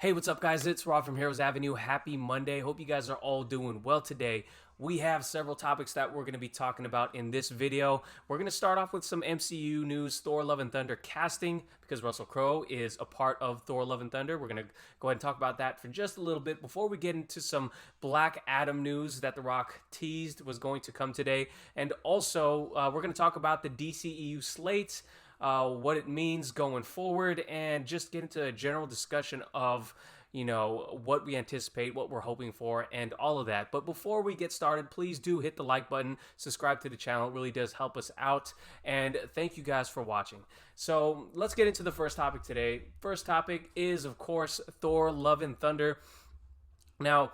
Hey, what's up, guys? It's Rob from Heroes Avenue. Happy Monday. Hope you guys are all doing well today. We have several topics that we're going to be talking about in this video. We're going to start off with some MCU news, Thor Love and Thunder casting, because Russell Crowe is a part of Thor Love and Thunder. We're going to go ahead and talk about that for just a little bit before we get into some Black Adam news that The Rock teased was going to come today. And also, we're going to talk about the DCEU slate, what it means going forward, and just get into a general discussion of, what we anticipate, what we're hoping for, and all of that. But before we get started, please do hit the like button, subscribe to the channel. It really does help us out. And thank you guys for watching. So let's get into the first topic today. First topic is, of course, Thor Love and Thunder. Now,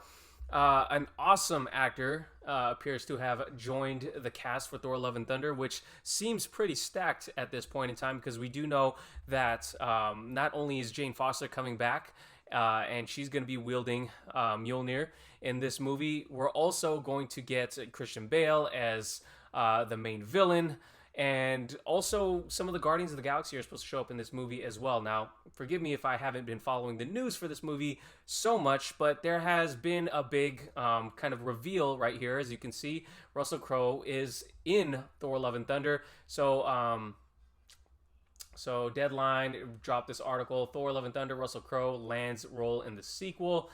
an awesome actor appears to have joined the cast for Thor Love and Thunder, which seems pretty stacked at this point in time, because we do know that not only is Jane Foster coming back, and she's going to be wielding Mjolnir in this movie, we're also going to get Christian Bale as the main villain. And also, some of the Guardians of the Galaxy are supposed to show up in this movie as well. Now, forgive me if I haven't been following the news for this movie so much, but there has been a big kind of reveal right here. As you can see, Russell Crowe is in Thor Love and Thunder. So Deadline dropped this article, Thor Love and Thunder, Russell Crowe lands role in the sequel.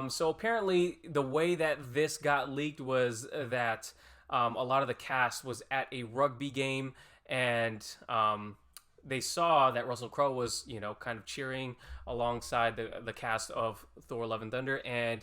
So apparently, the way that this got leaked was that a lot of the cast was at a rugby game, and they saw that Russell Crowe was, kind of cheering alongside the cast of Thor Love and Thunder, and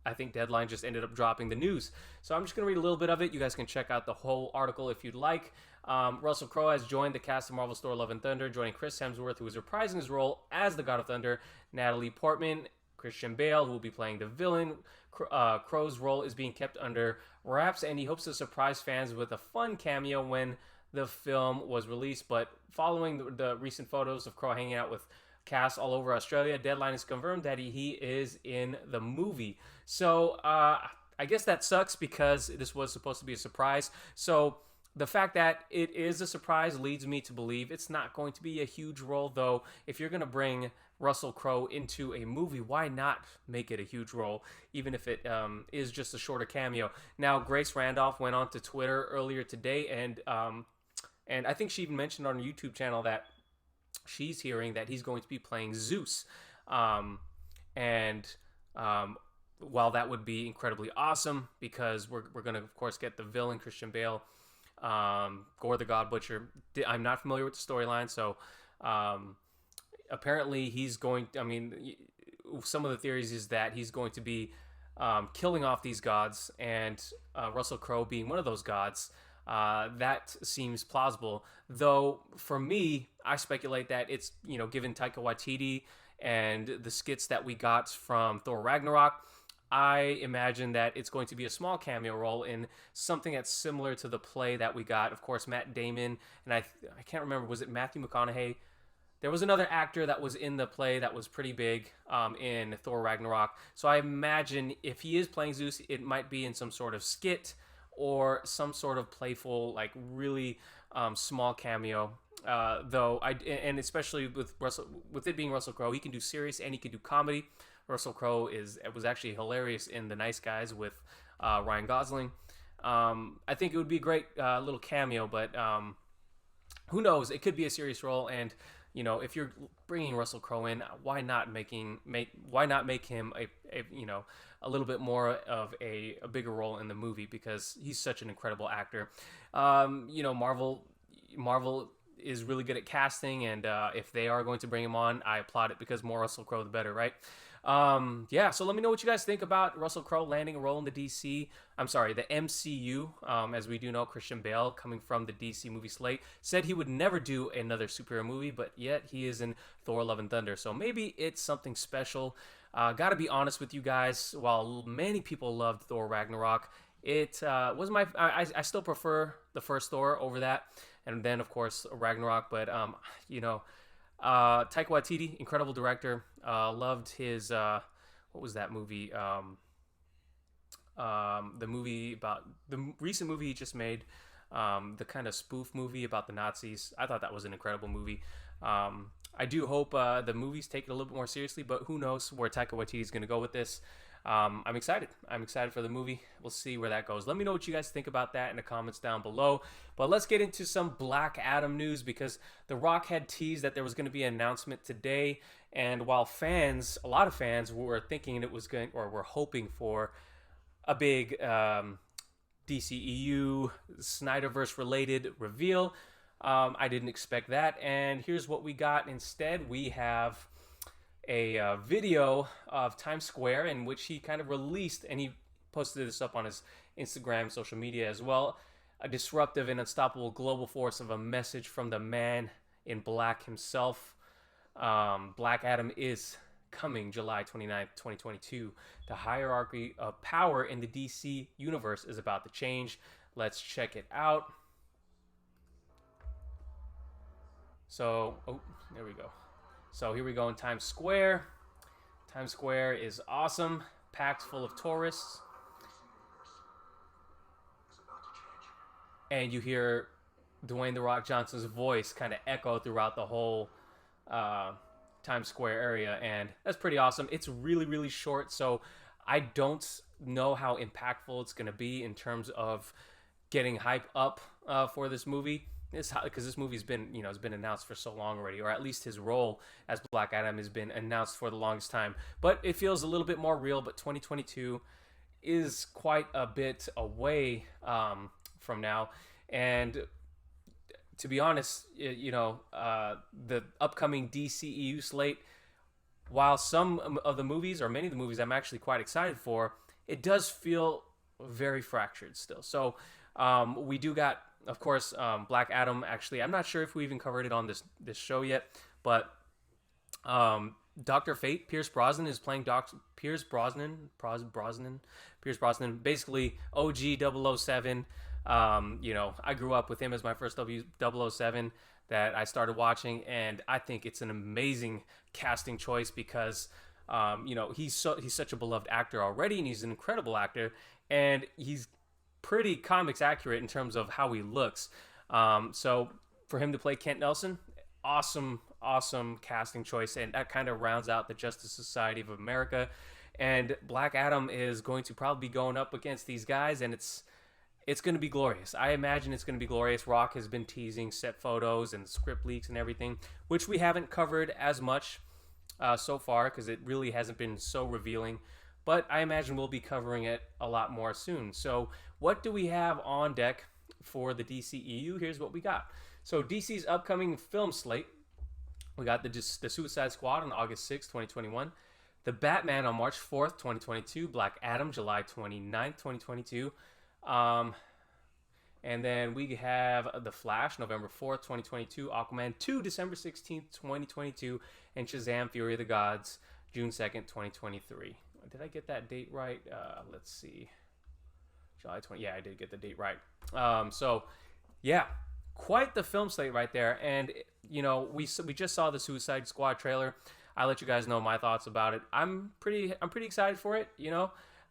I think Deadline just ended up dropping the news. So I'm just going to read a little bit of it. You guys can check out the whole article if you'd like. Russell Crowe has joined the cast of Marvel's Thor Love and Thunder, joining Chris Hemsworth, who is reprising his role as the God of Thunder, Natalie Portman, Christian Bale, who will be playing the villain. Crowe's role is being kept under wraps, and he hopes to surprise fans with a fun cameo when the film was released. But following the recent photos of Crowe hanging out with cast all over Australia, Deadline has confirmed that he is in the movie. So I guess that sucks, because this was supposed to be a surprise. So the fact that it is a surprise leads me to believe it's not going to be a huge role, though. If you're going to bring Russell Crowe into a movie, why not make it a huge role, even if it is just a shorter cameo? Now, Grace Randolph went on to Twitter earlier today, and I think she even mentioned on her YouTube channel that she's hearing that he's going to be playing Zeus. While that would be incredibly awesome, because we're going to, of course, get the villain, Christian Bale, Gore the God Butcher. I'm not familiar with the storyline, so apparently he's going, some of the theories is that he's going to be killing off these gods, and Russell Crowe being one of those gods. That seems plausible, though. For me, I speculate that it's, given Taika Waititi and the skits that we got from Thor Ragnarok, I imagine that it's going to be a small cameo role in something that's similar to the play that we got. Of course, Matt Damon, and I can't remember, was it Matthew McConaughey? There was another actor that was in the play that was pretty big in Thor Ragnarok. So I imagine if he is playing Zeus, it might be in some sort of skit or some sort of playful, like really small cameo. Though and especially with it being Russell Crowe, he can do serious and he can do comedy. Russell Crowe was actually hilarious in The Nice Guys with Ryan Gosling. I think it would be a great little cameo, but who knows? It could be a serious role, and if you're bringing Russell Crowe in, why not make him a little bit more of a bigger role in the movie, because he's such an incredible actor. Marvel is really good at casting, and if they are going to bring him on, I applaud it, because more Russell Crowe the better, right? So let me know what you guys think about Russell Crowe landing a role in the MCU. As we do know, Christian Bale, coming from the DC movie slate, said he would never do another superhero movie, but yet he is in Thor Love and Thunder. So maybe it's something special. Gotta be honest with you guys, while many people loved Thor Ragnarok, it was I still prefer the first Thor over that, and then of course Ragnarok. But Taika Waititi, incredible director. Loved his what was that movie? The recent movie he just made the kind of spoof movie about the Nazis. I thought that was an incredible movie. I do hope the movies take it a little bit more seriously, but who knows where Taika Waititi is going to go with this. I'm excited. I'm excited for the movie. We'll see where that goes. Let me know what you guys think about that in the comments down below. But let's get into some Black Adam news, because The Rock had teased that there was going to be an announcement today. And while a lot of fans were thinking it was going, or were hoping for a big DCEU Snyderverse related reveal, I didn't expect that. And here's what we got instead. We have a video of Times Square in which he kind of released, and he posted this up on his Instagram, social media as well, a disruptive and unstoppable global force of a message from the man in black himself. Black Adam is coming July 29th, 2022. The hierarchy of power in the DC universe is about to change. Let's check it out. So, oh, there we go. So here we go in Times Square. Times Square is awesome, packed full of tourists. And you hear Dwayne "The Rock" Johnson's voice kind of echo throughout the whole Times Square area, and that's pretty awesome. It's really, really short, so I don't know how impactful it's going to be in terms of getting hype up for this movie. Because this movie's been, it's been announced for so long already, or at least his role as Black Adam has been announced for the longest time. But it feels a little bit more real. But 2022 is quite a bit away from now, and to be honest, the upcoming DCEU slate, while some of the movies, or many of the movies, I'm actually quite excited for, it does feel very fractured still. So we do got, of course, Black Adam. Actually, I'm not sure if we even covered it on this show yet, but Dr. Fate, Pierce Brosnan is playing Pierce Brosnan, basically OG 007. I grew up with him as my first 007 that I started watching, and I think it's an amazing casting choice because he's such a beloved actor already, and he's an incredible actor, and he's pretty comics accurate in terms of how he looks. So for him to play Kent Nelson, awesome casting choice, and that kind of rounds out the Justice Society of America. And Black Adam is going to probably be going up against these guys, and it's going to be glorious. I imagine it's going to be glorious. Rock has been teasing set photos and script leaks and everything, which we haven't covered as much so far because it really hasn't been so revealing. But I imagine we'll be covering it a lot more soon. So what do we have on deck for the DCEU? Here's what we got. So DC's upcoming film slate. We got the Suicide Squad on August 6, 2021. The Batman on March 4th, 2022. Black Adam, July 29th, 2022. And then we have The Flash, November 4th, 2022. Aquaman 2, December 16th, 2022. And Shazam, Fury of the Gods, June 2nd, 2023. Did I get that date right? Let's see. July 20. Yeah, I did get the date right. So, yeah, quite the film slate right there. And, we just saw the Suicide Squad trailer. I'll let you guys know my thoughts about it. I'm pretty excited for it,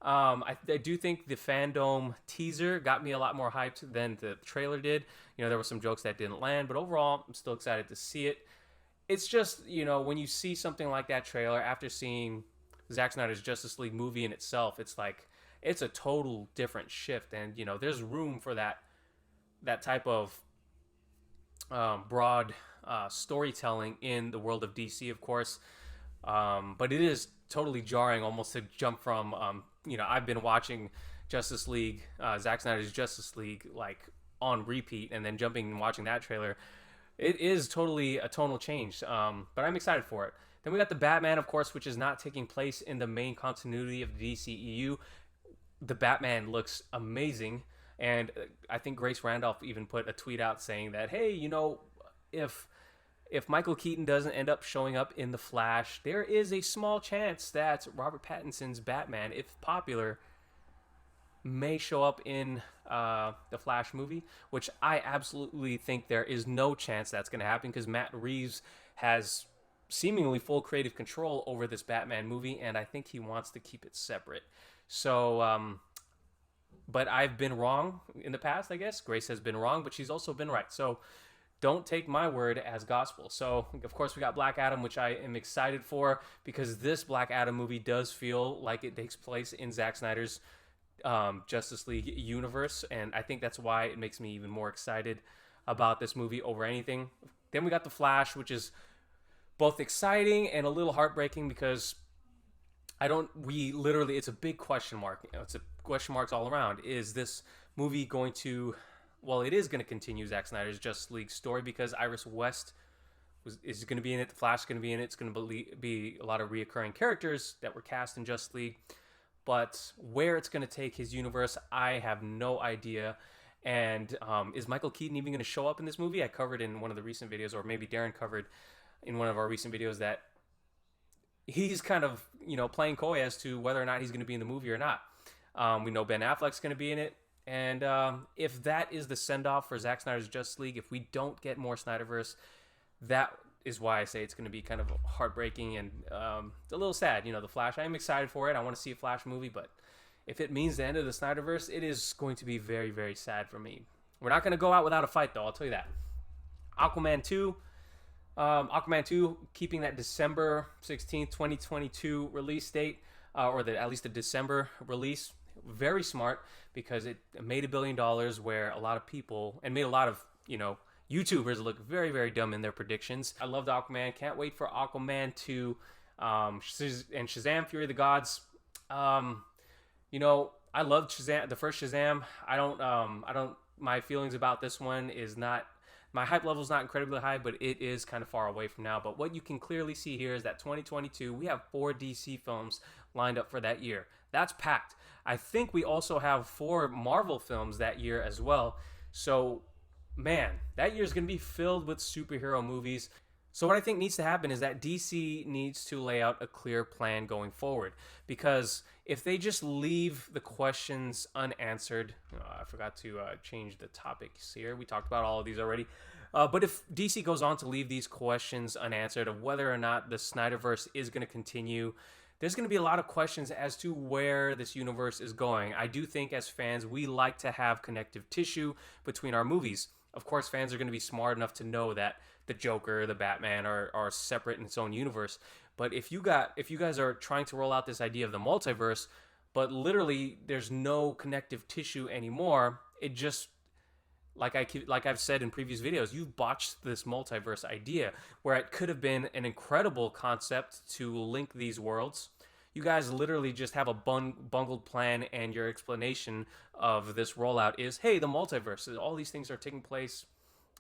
I do think the fandom teaser got me a lot more hyped than the trailer did. There were some jokes that didn't land, but overall, I'm still excited to see it. It's just, when you see something like that trailer after seeing Zack Snyder's Justice League movie in itself, it's like, it's a total different shift. And, there's room for that type of broad storytelling in the world of DC, of course. But it is totally jarring almost to jump from, I've been watching Justice League, Zack Snyder's Justice League, like on repeat, and then jumping and watching that trailer. It is totally a tonal change, but I'm excited for it. Then we got the Batman, of course, which is not taking place in the main continuity of the DCEU. The Batman looks amazing, and I think Grace Randolph even put a tweet out saying that, hey, if Michael Keaton doesn't end up showing up in The Flash, there is a small chance that Robert Pattinson's Batman, if popular, may show up in the Flash movie, which I absolutely think there is no chance that's going to happen because Matt Reeves has seemingly full creative control over this Batman movie, and I think he wants to keep it separate. So but I've been wrong in the past, I guess. Grace has been wrong, but she's also been right. So don't take my word as gospel. So, of course, we got Black Adam, which I am excited for because this Black Adam movie does feel like it takes place in Zack Snyder's Justice League universe, and I think that's why it makes me even more excited about this movie over anything. Then we got The Flash, which is both exciting and a little heartbreaking because it's a big question mark. It's a question marks all around. Is this movie going to, well, it is going to continue Zack Snyder's Justice League story because Iris West is going to be in it. The Flash is going to be in it. It's going to be a lot of reoccurring characters that were cast in Justice League. But where it's going to take his universe, I have no idea. And is Michael Keaton even going to show up in this movie? I covered in one of the recent videos, or maybe Darren covered in one of our recent videos, that he's kind of, playing coy as to whether or not he's going to be in the movie or not. We know Ben Affleck's going to be in it. And if that is the send-off for Zack Snyder's Justice League, if we don't get more Snyderverse, that is why I say it's going to be kind of heartbreaking and a little sad. The Flash, I am excited for it. I want to see a Flash movie, but if it means the end of the Snyderverse, it is going to be very, very sad for me. We're not going to go out without a fight, though. I'll tell you that. Aquaman 2. Aquaman 2, keeping that December 16th, 2022 release date, or at least the December release. Very smart because it made $1 billion, where a lot of people, and made a lot of, YouTubers look very, very dumb in their predictions. I loved Aquaman. Can't wait for Aquaman 2 and Shazam! Fury of the Gods. I loved Shazam, the first Shazam. My feelings about this one is not, my hype level is not incredibly high, but it is kind of far away from now. But what you can clearly see here is that 2022, we have 4 DC films lined up for that year. That's packed. I think we also have 4 Marvel films that year as well. So, man, that year is going to be filled with superhero movies. So what I think needs to happen is that DC needs to lay out a clear plan going forward. Because if they just leave the questions unanswered, I forgot to change the topics here. We talked about all of these already. But if DC goes on to leave these questions unanswered of whether or not the Snyderverse is going to continue, there's going to be a lot of questions as to where this universe is going. I do think as fans, we like to have connective tissue between our movies. Of course, fans are going to be smart enough to know that the Joker, the Batman are separate in its own universe. But if you guys are trying to roll out this idea of the multiverse, but literally there's no connective tissue anymore, it just, like I've said in previous videos, you've botched this multiverse idea where it could have been an incredible concept to link these worlds. You guys literally just have a bungled plan, and your explanation of this rollout is, hey, the multiverse, all these things are taking place,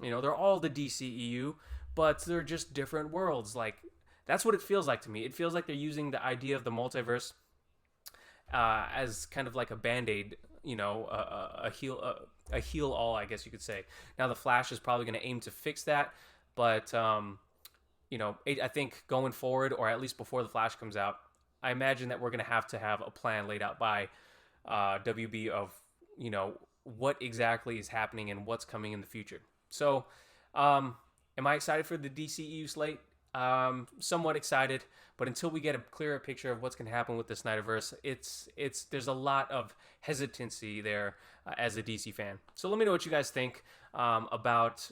they're all the DCEU, but they're just different worlds. Like, that's what it feels like to me. It feels like they're using the idea of the multiverse as kind of like a Band-Aid, a heal all, I guess you could say. Now, the Flash is probably going to aim to fix that, but I think going forward, or at least before the Flash comes out, I imagine that we're going to have a plan laid out by WB of, what exactly is happening and what's coming in the future. So, am I excited for the DCEU slate? Somewhat excited, but until we get a clearer picture of what's going to happen with the Snyderverse, there's a lot of hesitancy there as a DC fan. So let me know what you guys think about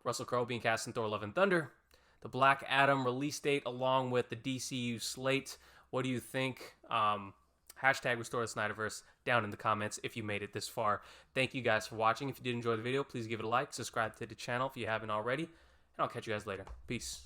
Russell Crowe being cast in Thor: Love and Thunder, the Black Adam release date, along with the DCU slate. What do you think? Hashtag Restore the Snyderverse down in the comments if you made it this far. Thank you guys for watching. If you did enjoy the video, please give it a like, subscribe to the channel if you haven't already, and I'll catch you guys later. Peace.